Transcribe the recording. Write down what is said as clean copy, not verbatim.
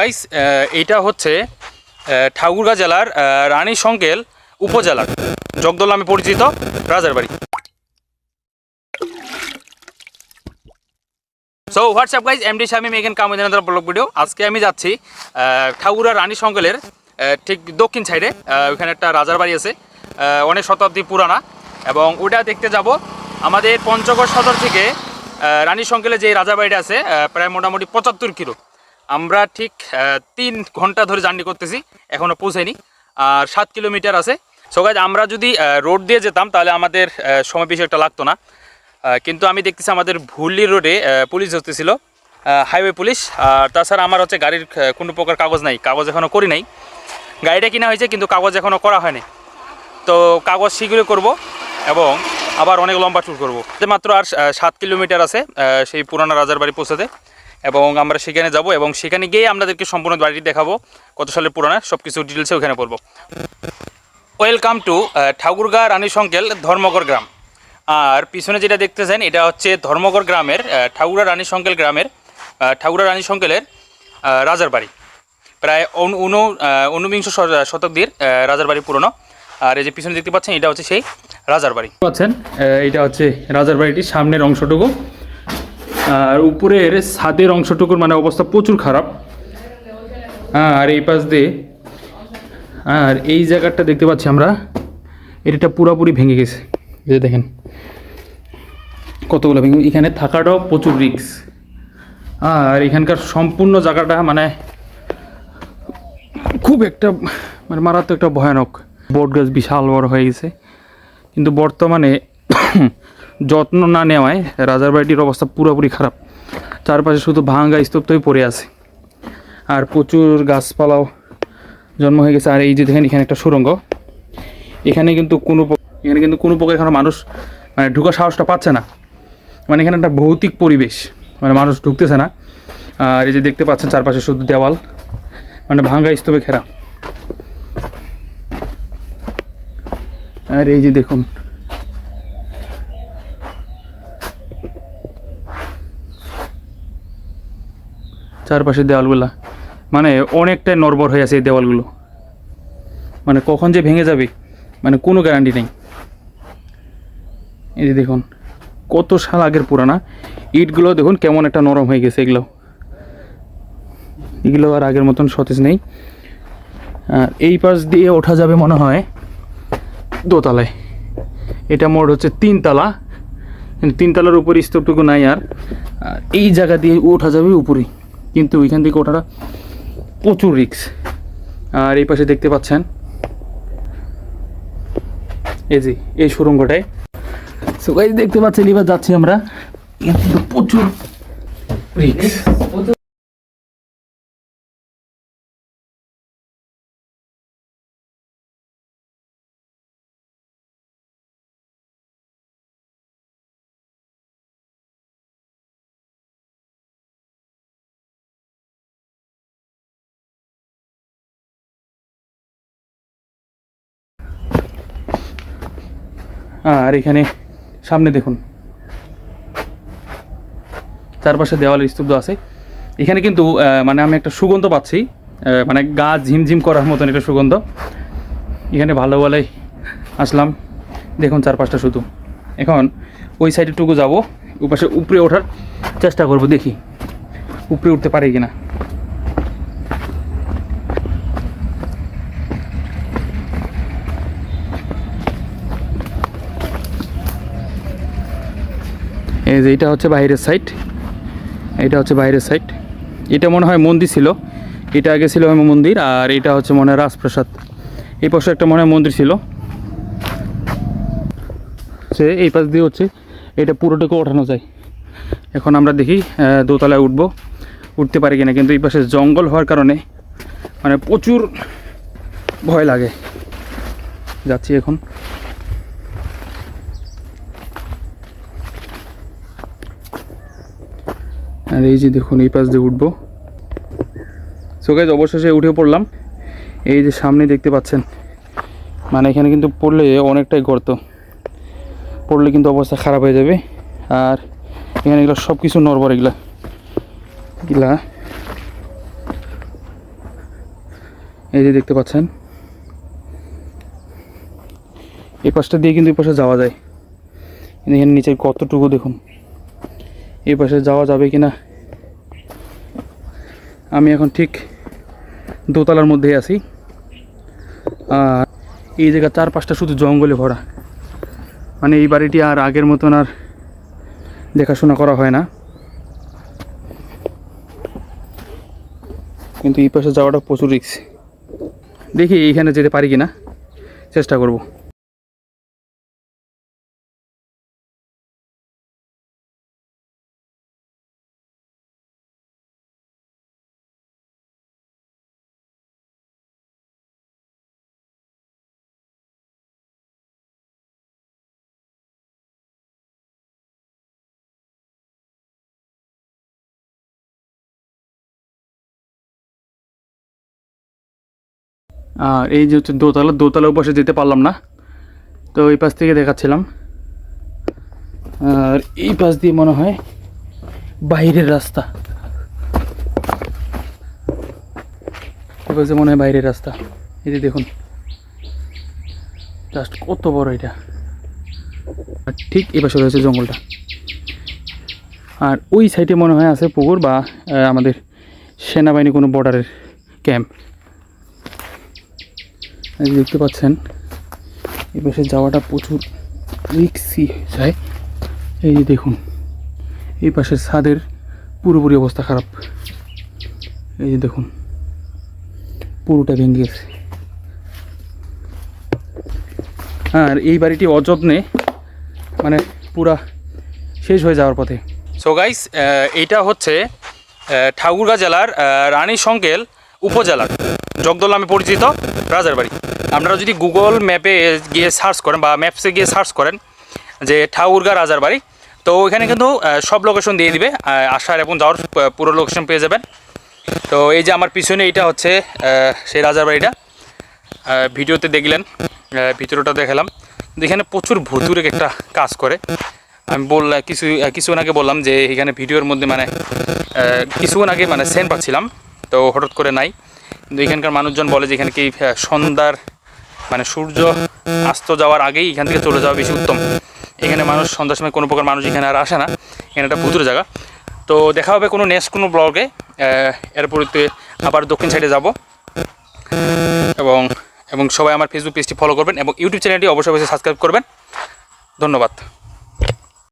Guys, এইটা হচ্ছে ঠাকুরগাঁ জেলার রানীশংকেল উপজেলার জগদল নামে পরিচিত Rajarbari. So what's up guys, MD Shamim again come with another blog video. আজকে আমি যাচ্ছি ঠাকুরগাঁ রানীশংকেলের ঠিক দক্ষিণ সাইডে। ওইখানে একটা রাজার বাড়ি আছে, অনেক শতাব্দী পুরানা, এবং ওটা দেখতে যাব। আমাদের পঞ্চগড় সদর থেকে রানীশংকেলে যে রাজাবাড়িটা আছে প্রায় মোটামুটি 75 কিলো। আমরা ঠিক 3 ঘন্টা ধরে জার্নি করতেছি, এখনও পৌঁছাইনি, আর 7 কিলোমিটার আছে। সো গাইস, আমরা যদি রোড দিয়ে যেতাম তাহলে আমাদের সময় বেশি একটা লাগতো না, কিন্তু আমি দেখতেছি আমাদের ভুলি রোডে পুলিশ ধরতেছিল, হাইওয়ে পুলিশ। আর তাছাড়া আমার হচ্ছে গাড়ির কোনো প্রকার কাগজ নাই, কাগজ এখনও করি নাই। গাড়িটা কিনা হয়েছে কিন্তু কাগজ এখনও করা হয়নি, তো কাগজ শীঘ্রই করব এবং আবার অনেক লম্বা ট্যুর করবো। মাত্র আর 7 কিলোমিটার আছে সেই পুরানো রাজার বাড়ি পৌঁছাতে, এবং আমরা সেখানে যাব এবং সেখানে গিয়ে আপনাদেরকে সম্পূর্ণ বাড়িটি দেখাবো, কত সালের পুরানো সব কিছু ডিটেলসে ওখানে পড়বো। ওয়েলকাম টু ঠাকুরগাঁ রানীশংকেল ধর্মগড় গ্রাম। আর পিছনে যেটা দেখতেছেন এটা হচ্ছে ধর্মগড় গ্রামের ঠাকুরগাঁ রানীশংকেল গ্রামের ঠাকুরগাঁ রানীশংকেলের রাজার বাড়ি। প্রায় 19বিংশ শতাব্দীর রাজার বাড়ি পুরনো। আর এই যে পিছনে দেখতে পাচ্ছেন এটা হচ্ছে সেই রাজার বাড়ি পাচ্ছেন। এইটা হচ্ছে রাজার বাড়িটির সামনের অংশটুকু, আর উপরের ছাদের অংশটুকুর মানে অবস্থা প্রচুর খারাপ। আর এই পাশ দিয়ে আর এই জায়গাটা দেখতে পাচ্ছি আমরা, এটা পুরোপুরি ভেঙে গেছে। যে দেখেন কতগুলো ভেঙে, এখানে থাকাটাও প্রচুর রিস্ক। আর এখানকার সম্পূর্ণ জায়গাটা মানে খুব একটা মানে মারাত্মক একটা ভয়ানক। বট গাছ বিশাল বড় হয়ে গেছে, কিন্তু বর্তমানে যত্ন না নেওয়ায় রাজার বাড়িটির অবস্থা পুরোপুরি খারাপ। চারপাশে শুধু ভাঙা স্তব্ধই পড়ে আছে, আর প্রচুর গাছপালাও জন্ম হয়ে গেছে। আর এই যে দেখেন এখানে একটা সুড়ঙ্গ, এখানে কিন্তু কোনো প্রকার এখানে মানুষ মানে ঢুকার সাহসটা পাচ্ছে না। মানে এখানে একটা ভৌতিক পরিবেশ, মানে মানুষ ঢুকতেছে না। আর এই যে দেখতে পাচ্ছেন চারপাশে শুধু দেওয়াল, মানে ভাঙা স্তূপে ঘেরা। আর এই যে দেখুন চারপাশের দেওয়ালগুলা মানে অনেকটাই নড়বড় হয়ে আছে। এই দেওয়ালগুলো মানে কখন যে ভেঙে যাবে মানে কোনো গ্যারান্টি নেই। এই যে দেখুন কত সাল আগের পুরানা ইটগুলো, দেখুন কেমন একটা নরম হয়ে গেছে। এগুলো আর আগের মতন সতেজ নেই। আর এই পাশ দিয়ে ওঠা যাবে মনে হয় দোতলায়। এটা মোট হচ্ছে 3 তলা, কিন্তু 3 তলার উপরে স্তূপটুকু নাই। আর এই জায়গা দিয়ে ওঠা যাবে উপরে, কিন্তু ওইখান থেকে ওঠাটা প্রচুর রিস্ক। আর এই পাশে দেখতে পাচ্ছেন এই যে এই সুড়ঙ্গটায়। সো গাইস দেখতে পাচ্ছেন এবার যাচ্ছি আমরা, কিন্তু প্রচুর রিস্ক। আর এখানে সামনে দেখুন চারপাশে দেওয়ালের স্তব্ধ আছে। এখানে কিন্তু মানে আমি একটা সুগন্ধ পাচ্ছি, মানে গা ঝিমঝিম করার মতন একটা সুগন্ধ। এখানে ভালো ভালোই আসলাম, দেখুন চারপাশটা শুধু। এখন ওই সাইডেটুকু যাবো, ওপাশে উপরে ওঠার চেষ্টা করব, দেখি উপরে উঠতে পারি কিনা। এই যে এটা হচ্ছে বাইরের সাইড, এটা মনে হয় মন্দির ছিল, এটা আগে ছিল মন্দির। আর এটা হচ্ছে মনে হয় রাজপ্রাসাদ। এই পাশে একটা মনে হয় মন্দির ছিল। সে এই পাশ দিয়ে হচ্ছে এটা পুরোটাকে ওঠানো যায়। এখন আমরা দেখি দোতলায় উঠতে পারি কিনা, কিন্তু এই পাশে জঙ্গল হওয়ার কারণে মানে প্রচুর ভয় লাগে। যাচ্ছি এখন। আর এই যে দেখুন এই পাশ দিয়ে উঠবো। সো গাইস অবশেষে উঠে পড়লাম। এই যে সামনে দেখতে পাচ্ছেন, মানে এখানে কিন্তু পড়লে অনেকটাই গর্ত, পড়লে কিন্তু অবস্থা খারাপ হয়ে যাবে। আর এখানে এগুলো সব কিছু নড়বড়, এগুলা এই যে দেখতে পাচ্ছেন, এই পাশটা দিয়ে কিন্তু এই পাশে যাওয়া যায়। এখানে নিচে কতটুকু দেখুন, এই পাশে যাওয়া যাবে কি না। আমি এখন ঠিক দোতলার মধ্যেই আছি, আর এই জায়গা চারপাশটা শুধু জঙ্গলে ভরা। মানে এই বাড়িটি আর আগের মতন আর দেখাশোনা করা হয় না, কিন্তু এই পাশে যাওয়াটা প্রচুর রিস্ক। দেখি এইখানে যেতে পারি কিনা, চেষ্টা করব। আর এই যে হচ্ছে দোতলা, দোতলার পাশে যেতে পারলাম না, তো এই পাশ থেকে দেখাচ্ছিলাম। আর এই পাশ দিয়ে মনে হয় বাইরের রাস্তা, এই পাশে মনে হয় বাইরের রাস্তা। এই যে দেখুন জাস্ট কত বড় এটা। আর ঠিক এই পাশে রয়েছে জঙ্গলটা, আর ওই সাইডে মনে হয় আছে পুকুর বা আমাদের সেনাবাহিনী কোনো বর্ডারের ক্যাম্প। দেখতে পাচ্ছেন এই পাশে যাওয়াটা প্রচুর রিস্কি যায়। এই যে দেখুন এই পাশের ছাদের পুরোপুরি অবস্থা খারাপ। এই যে দেখুন পুরোটা ভেঙে গেছে। আর এই বাড়িটি অযত্নে মানে পুরা শেষ হয়ে যাওয়ার পথে। সো গাইস, এইটা হচ্ছে ঠাকুরগাঁ জেলার রানীশংকেল উপজেলার জগদল নামে পরিচিত রাজার বাড়ি। আপনারা যদি গুগল ম্যাপে গিয়ে সার্চ করেন বা ম্যাপসে গিয়ে সার্চ করেন যে ঠাকুরগাঁ রাজার বাড়ি, তো ওইখানে কিন্তু সব লোকেশন দিয়ে দিবে, আসার এবং যাওয়ার পুরো লোকেশন পেয়ে যাবেন। তো এই যে আমার পিছনে এইটা হচ্ছে সেই রাজার বাড়িটা। ভিডিওতে দেখলেন, ভিতরটা দেখালাম। এখানে প্রচুর ভুতুরে একটা কাজ করে। আমি বললাম কিছুক্ষণ আগে বললাম যে এখানে ভিডিওর মধ্যে মানে কিছুক্ষণ আগে মানে সেন্ট পাচ্ছিলাম, তো হঠাৎ করে নাই। কিন্তু এখানকার মানুষজন বলে যে এখানে কি সন্ধ্যার মানে সূর্য অস্ত যাওয়ার আগেই এখান থেকে চলে যাওয়া বেশি উত্তম। এখানে মানুষ সন্ধ্যার সময় কোনো প্রকার মানুষ এখানে আর আসে না, এখানে একটা ভুতুরে জায়গা। তো দেখা হবে কোনো নেক্সট কোনো ব্লগে। এরপরে আবার দক্ষিণ সাইডে যাব, এবং সবাই আমার ফেসবুক পেজটি ফলো করবেন এবং ইউটিউব চ্যানেলটি অবশ্যই সাবস্ক্রাইব করবেন। ধন্যবাদ।